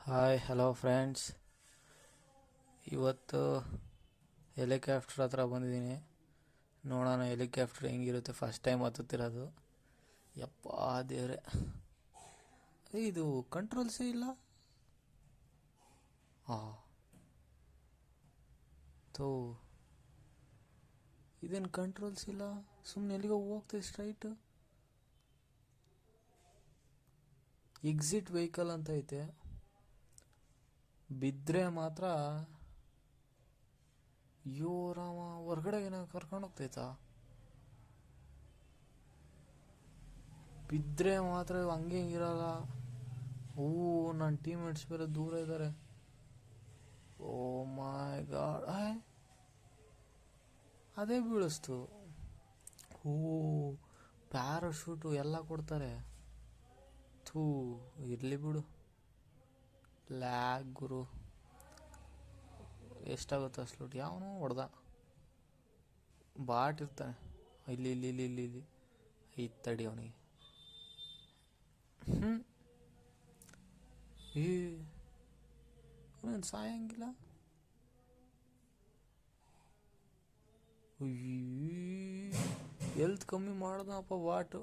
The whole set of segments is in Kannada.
Hi hello friends. ಇವತ್ತು ಹೆಲಿಕಾಪ್ಟರ್ ಹತ್ರ ಬಂದಿದ್ದೀನಿ. ನೋಡೋಣ ಹೆಲಿಕಾಪ್ಟರ್ ಹೆಂಗಿರುತ್ತೆ. ಫಸ್ಟ್ ಟೈಮ್ ಹತ್ತುತ್ತಿರೋದು. ಯಪ್ಪ ದೇವ್ರೆ, ಇದು ಕಂಟ್ರೋಲ್ಸೇ ಇಲ್ಲ. ಥೋ, ಇದೇನು ಕಂಟ್ರೋಲ್ಸ್ ಇಲ್ಲ. ಸುಮ್ಮನೆ ಎಲ್ಲಿಗೋ ಹೋಗ್ತದೆ ಸ್ಟ್ರೈಟ್. ಎಕ್ಸಿಟ್ ವೆಹಿಕಲ್ ಅಂತ ಐತೆ. ಬಿದ್ದರೆ ಮಾತ್ರ ರಾಮ, ಹೊರ್ಗಡೆ ಏನೋ ಕರ್ಕೊಂಡು ಹೋಗ್ತೈತಾ? ಬಿದ್ದರೆ ಮಾತ್ರ ಹಂಗೆ ಹಿಂಗಿರಲ್ಲ. ನನ್ನ ಟೀಮ್ಮೇಟ್ಸ್ ಬೇರೆ ದೂರ ಇದ್ದಾರೆ. ಓ ಮೈ ಗಾಡ್, ಅದೇ ಬೀಳಿಸ್ತು. ಪ್ಯಾರಾಶೂಟು ಎಲ್ಲ ಕೊಡ್ತಾರೆ. ಥೂ, ಇರಲಿ ಬಿಡು. ಲ್ಯಾಗ್ ಗುರು, ಎಷ್ಟಾಗುತ್ತೆ ಅಷ್ಟು. ಯಾವನೋ ಹೊಡೆದ, ಬಾಟ್ ಇರ್ತಾನೆ. ಇಲ್ಲಿ ಇಲ್ಲಿ ಇಲ್ಲಿ ಇಲ್ಲಿ ಇಲ್ಲಿ ತಡಿ ಅವನಿಗೆ. ಅವನೇನು ಸಾಯಂಗಿಲ್ಲ. ಹೆಲ್ತ್ ಕಮ್ಮಿ ಮಾಡ್ದಪ್ಪ ಬಾಟು.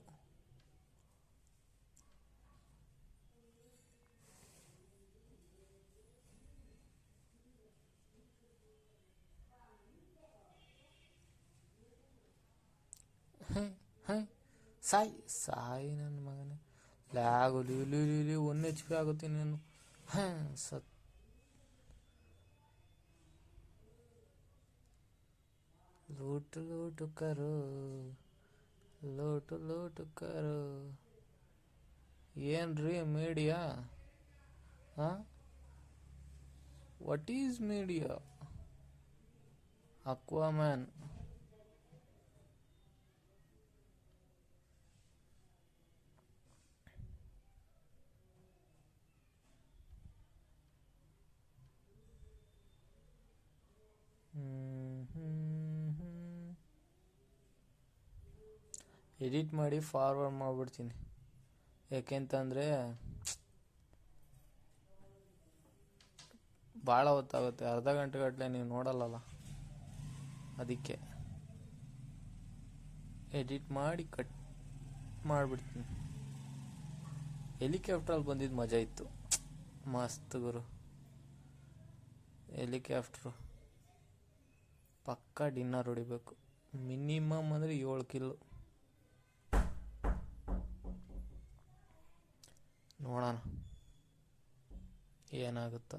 ಸಾಯಿ ನನ್ನ ಮಗನೇ. ಲ್ಯಾಗು ಇಲ್ಲಿ 1 HP ಆಗುತ್ತೆ ನೀನು. ಸತ್. ಲೋಟು ಲೋಟು ಕರೋ, ಲೋಟು ಲೋಟು ಕರೋ. ಏನ್ರಿ media? What is media? Aquaman. Edit ಮಾಡಿ ಫಾರ್ವರ್ಡ್ ಮಾಡಿಬಿಡ್ತೀನಿ. ಯಾಕೆಂತಂದರೆ ಭಾಳ ಹೊತ್ತಾಗುತ್ತೆ. ಅರ್ಧ ಗಂಟೆಗಟ್ಟಲೆ ನೀವು ನೋಡಲ್ಲಲ್ಲ, ಅದಕ್ಕೆ ಎಡಿಟ್ ಮಾಡಿ ಕಟ್ ಮಾಡಿಬಿಡ್ತೀನಿ. ಹೆಲಿಕಾಪ್ಟ್ರಲ್ಲಿ ಬಂದಿದ್ದು ಮಜಾ ಇತ್ತು. ಮಸ್ತ್ ಗುರು. ಹೆಲಿಕಾಪ್ಟ್ರು ಪಕ್ಕಾ ಡಿನ್ನರ್ ಹೊಡಿಬೇಕು. ಮಿನಿಮಮ್ ಅಂದರೆ 7 ಕಿಲೋ. ನೋಡೋಣ ಏನಾಗುತ್ತೋ.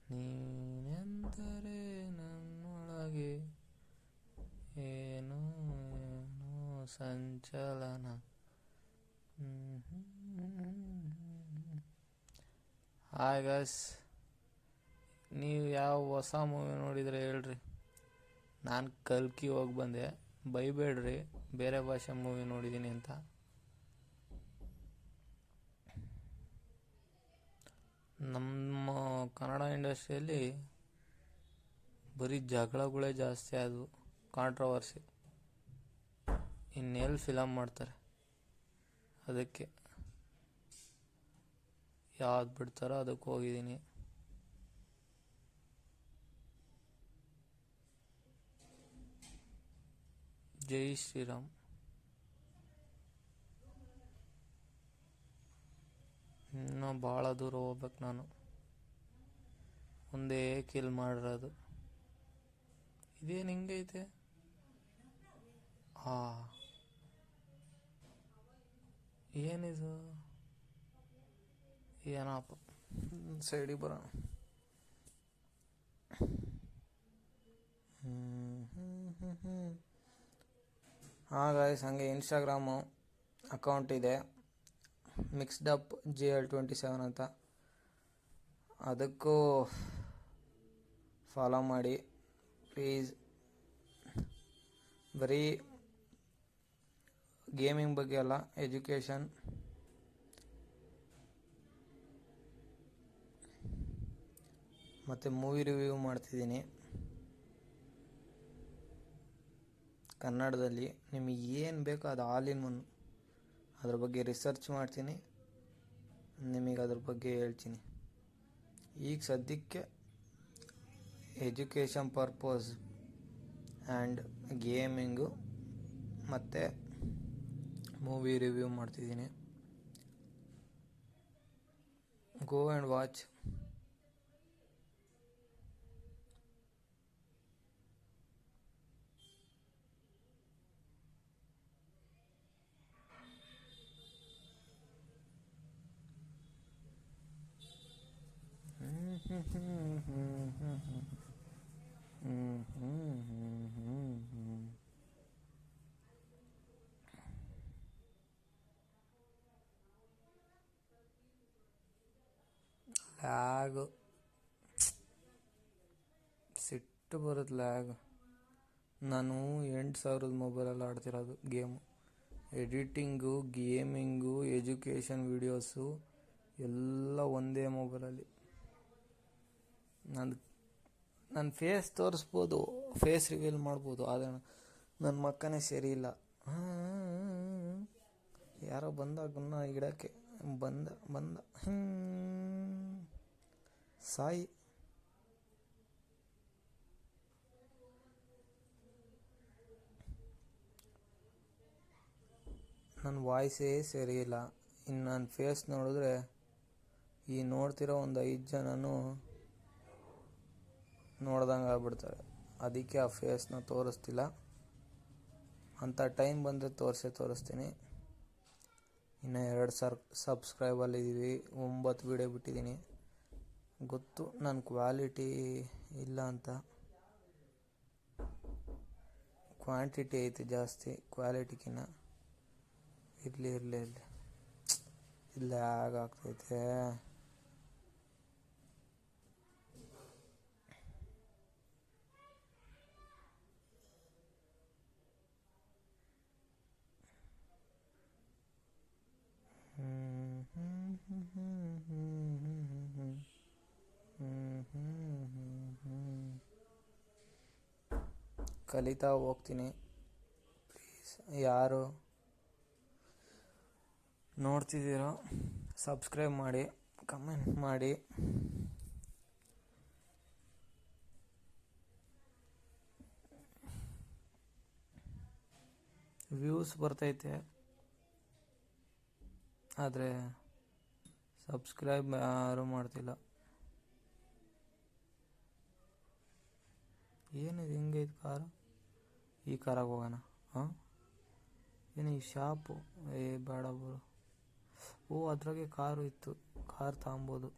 ನೀನೆಂದರೆ ನನ್ನೊಳಗೆ ಏನೋ ಏನೋ ಸಂಚಲನ. ಹಾಯ್ ಗೈಸ್, ನೀವು ಯಾವ ಹೊಸ ಮೂವಿ ನೋಡಿದರೆ ಹೇಳ್ರಿ. ನಾನು ಕಲ್ಕಿ ಹೋಗಿ ಬಂದೆ. ಬೈಬೇಡ್ರಿ ಬೇರೆ ಭಾಷೆ ಮೂವಿ ನೋಡಿದ್ದೀನಿ ಅಂತ. ನಮ್ಮ ಕನ್ನಡ ಇಂಡಸ್ಟ್ರಿಯಲ್ಲಿ ಬರೀ ಜಗಳಗಳೇ ಜಾಸ್ತಿ ಆದವು, ಕಾಂಟ್ರವರ್ಸಿ. ಇನ್ನೆಲ್ಲಿ ಫಿಲಮ್ ಮಾಡ್ತಾರೆ? ಅದಕ್ಕೆ ಯಾವ್ದು ಬಿಡ್ತಾರೋ ಅದಕ್ಕೆ ಹೋಗಿದ್ದೀನಿ. ಜೈ ಶ್ರೀರಾಮ್. ಇನ್ನೂ ಭಾಳ ದೂರ ಹೋಗ್ಬೇಕು ನಾನು. ಒಂದೇ ಕಿಲ್ ಮಾಡಿರೋದು. ಇದೇನು ಹಿಂಗೈತೆ? ಏನಿದು? ಏನಪ್ಪ, ಸೈಡಿಗೆ ಬರೋಣ. ಗಾಯ್ಸ್, ಹಂಗೆ ಇನ್ಸ್ಟಾಗ್ರಾಮು ಅಕೌಂಟ್ ಇದೆ, ಮಿಕ್ಸ್ಡಪ್ GL27 ಅಂತ. ಅದಕ್ಕೂ ಫಾಲೋ ಮಾಡಿ ಪ್ಲೀಸ್. ಬರೀ ಗೇಮಿಂಗ್ ಬಗ್ಗೆ ಅಲ್ಲ, ಎಜುಕೇಷನ್ ಮತ್ತು ಮೂವಿ ರಿವ್ಯೂ ಮಾಡ್ತಿದ್ದೀನಿ ಕನ್ನಡದಲ್ಲಿ. ನಿಮಗೆ ಏನು ಬೇಕೋ ಅದು ಆಲ್ ಇನ್ ಒನ್. ಅದ್ರ ಬಗ್ಗೆ ರಿಸರ್ಚ್ ಮಾಡ್ತೀನಿ, ನಿಮಗೆ ಅದ್ರ ಬಗ್ಗೆ ಹೇಳ್ತೀನಿ. ಈಗ ಸದ್ಯಕ್ಕೆ ಎಜುಕೇಷನ್ ಪರ್ಪಸ್ ಆ್ಯಂಡ್ ಗೇಮಿಂಗು ಮತ್ತು ಮೂವಿ ರಿವ್ಯೂ ಮಾಡ್ತಿದ್ದೀನಿ. Go and watch. ಲ್ಯಾಗು, ಸಿಟ್ಟು ಬರುತ್ತೆ ಲ್ಯಾಗ್. ನಾನು 8,000 ಮೊಬೈಲಲ್ಲಿ ಆಡ್ತಿರೋದು game. Editing, gaming, education videos ಎಲ್ಲ ಒಂದೇ ಮೊಬೈಲಲ್ಲಿ. ನನ್ನ ಫೇಸ್ ತೋರಿಸ್ಬೋದು, ಫೇಸ್ ರಿವೀಲ್ ಮಾಡ್ಬೋದು, ಆದರೆ ನನ್ನ ಮಕ್ಕನೇ ಸರಿ ಇಲ್ಲ. ಯಾರೋ ಬಂದ ಗುನ್ನ ಇಡೋಕ್ಕೆ ಬಂದ ಸಾಯಿ. ನನ್ನ ವಾಯ್ಸೇ ಸರಿ ಇಲ್ಲ. ಇನ್ನು ನನ್ನ ಫೇಸ್ ನೋಡಿದ್ರೆ ಈ ನೋಡ್ತಿರೋ ಒಂದು 5 ಜನನೂ ನೋಡ್ದಂಗೆ ಆಗ್ಬಿಡ್ತಾರೆ. ಅದಕ್ಕೆ ಆ ಫೇಸ್ನ ತೋರಿಸ್ತಿಲ್ಲ. ಅಂಥ ಟೈಮ್ ಬಂದರೆ ತೋರಿಸ್ತೀನಿ. ಇನ್ನು 2,000 ಸಬ್ಸ್ಕ್ರೈಬಲ್ಲಿದ್ದೀವಿ, 9 ವೀಡಿಯೋ ಬಿಟ್ಟಿದ್ದೀನಿ. ಗೊತ್ತು ನನ್ನ ಕ್ವಾಲಿಟಿ ಇಲ್ಲ ಅಂತ. ಕ್ವಾಂಟಿಟಿ ಐತೆ ಜಾಸ್ತಿ ಕ್ವಾಲಿಟಿಗಿನ್ನ. ಇರಲಿ ಇಲ್ಲ ಆಗಾಗ್ತೈತೆ. ಕಲಿತಾ ಹೋಗ್ತೀನಿ. ಪ್ಲೀಸ್ ಯಾರು ನೋಡ್ತಿದ್ದೀರೋ ಸಬ್ಸ್ಕ್ರೈಬ್ ಮಾಡಿ, ಕಮೆಂಟ್ ಮಾಡಿ. ವ್ಯೂಸ್ ಬರ್ತೈತೆ, ಆದರೆ ಸಬ್ಸ್ಕ್ರೈಬ್ ಯಾರೂ ಮಾಡ್ತಿಲ್ಲ. ಏನಿದು ಹಿಂಗೈತೆ ಕಾರು? ಈ ಕಾರಾಗ ಹೋಗೋಣ. ಏನು ಈ ಶಾಪು? ಬೇಡ ಬರು. ಅದ್ರಾಗೆ ಕಾರು ಇತ್ತು, ಕಾರ್ ತಗೊಬೋದು.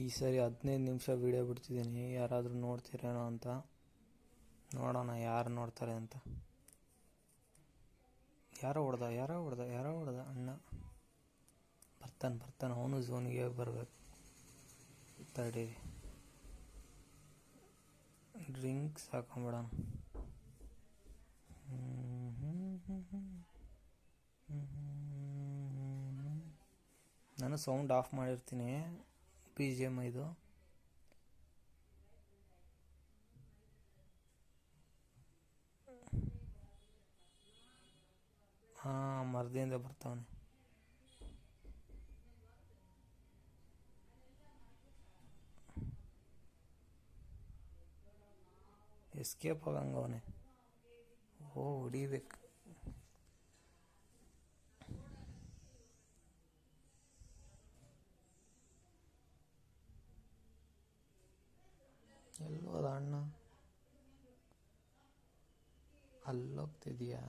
ಈ ಸರಿ 15 ನಿಮಿಷ ವಿಡಿಯೋ ಬಿಡ್ತಿದ್ದೀನಿ. ಯಾರಾದರೂ ನೋಡ್ತೀರೇನೋ ಅಂತ ನೋಡೋಣ, ಯಾರು ನೋಡ್ತಾರೆ ಅಂತ. ಯಾರೋ ಹೊಡೆದ ಅಣ್ಣ. ಬರ್ತಾನೆ, ಅವನು ಝೋನಿಗೆ ಬರಬೇಕು. ತಡೀರಿ, ಡ್ರಿಂಕ್ಸ್ ಹಾಕೊಂಬಿಡೋಣ. ನಾನು ಸೌಂಡ್ ಆಫ್ ಮಾಡಿರ್ತೀನಿ. BGM ಇದು. ಮರದಿಂದ ಬರ್ತಾವನೆ. ಎಸ್ಕೇಪ್ ಆಗಂಗವನೆ. ಹೊಡಿಬೇಕು. ಎಲ್ಲೋ ಅದ ಅಣ್ಣ. ಅಲ್ಲೋಗ್ತಿದೀಯಾ?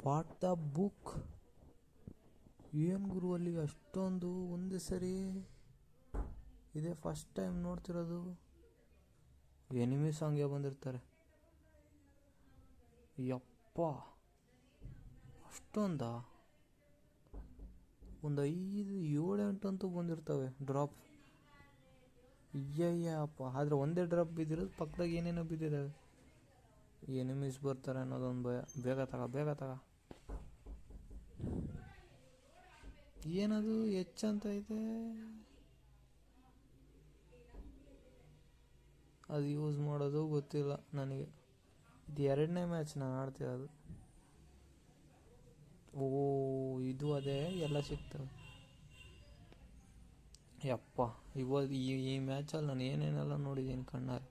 What the book? ಏನು ಗುರು ಅಲ್ಲಿ ಅಷ್ಟೊಂದು ಒಂದೇ ಸರಿ? ಇದೇ ಫಸ್ಟ್ ಟೈಮ್ ನೋಡ್ತಿರೋದು. ಎನಿಮಿ ಸಾಂಗ್ಗೆ ಬಂದಿರ್ತಾರೆ. ಯಪ್ಪ, ಅಷ್ಟೊಂದ? ಒಂದು 5-7-8 ಅಂತೂ ಬಂದಿರ್ತವೆ ಡ್ರಾಪ್. ಅಯ್ಯಯ್ಯಪ್ಪ, ಆದರೆ ಒಂದೇ ಡ್ರಾಪ್ ಬಿದ್ದಿರೋದು, ಪಕ್ಕದಾಗ ಏನೇನೋ ಬಿದ್ದಿದ್ದಾವೆ. ಎನಿಮೀಸ್ ಬರ್ತಾರೆ ಅನ್ನೋದೊಂದು ಭಯ. ಬೇಗ ತಗ. ಏನದು ಅಂತ ಇದೆ? ಅದು ಯೂಸ್ ಮಾಡೋದು ಗೊತ್ತಿಲ್ಲ ನನಗೆ. ಇದು 2ನೇ ಮ್ಯಾಚ್ ನಾನು ಆಡ್ತಿರೋದು. ಓ, ಇದು ಅದೇ ಎಲ್ಲ ಸಿಗ್ತವೆ. ಯಪ್ಪ, ಇವತ್ತು ಈ ಮ್ಯಾಚಲ್ಲಿ ನಾನು ಏನೇನೆಲ್ಲ ನೋಡಿದ್ದೀನಿ ಕಣ್ಣಾರೆ.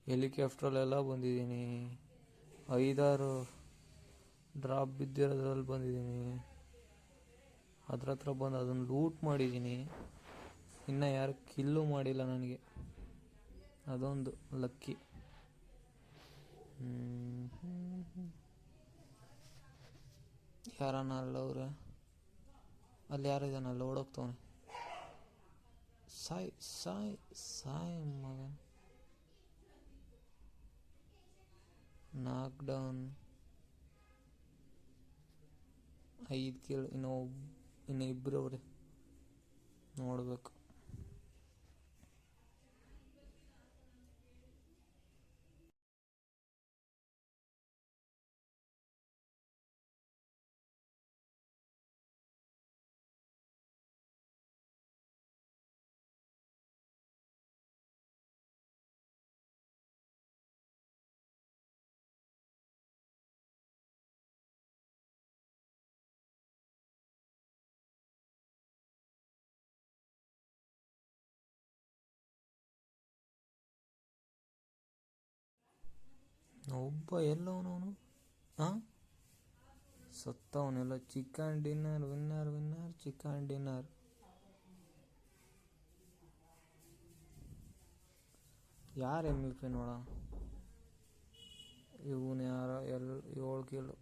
ಹೆಲಿಕಾಪ್ಟ್ರಲ್ಲೆಲ್ಲ ಬಂದಿದ್ದೀನಿ, 5-6 ಡ್ರಾಪ್ ಬಿದ್ದಿರೋದ್ರಲ್ಲಿ ಬಂದಿದ್ದೀನಿ. ಹತ್ರ ಬಂದು ಅದನ್ನು ಲೂಟ್ ಮಾಡಿದ್ದೀನಿ. ಇನ್ನು ಯಾರು ಕಿಲ್ಲು ಮಾಡಿಲ್ಲ ನನಗೆ, ಅದೊಂದು ಲಕ್ಕಿ. ಯಾರನ್ನ ಅಲ್ಲವ್ರೆ, ಅಲ್ಲಿ ಯಾರಿದ್ದಾನಲ್ಲ ಓಡೋಗ್ತವನೆ. ಸಾಯ್ ಮಗ. ನಾಕ್ ಡೌನ್, 5 ಕಿಲ್. ಇನ್ನು ಇಬ್ಬರು ಅವ್ರೆ, ನೋಡ್ಬೇಕು. ಒಬ್ಬ ಎಲ್ಲವನವನು ಹಾಂ ಸತ್ತವನೆಲ್ಲ. Chicken dinner winner winner chicken dinner. ಯಾರು MVP ನೋಡ? ಇವನು ಯಾರ 7 ಕಿಲೋ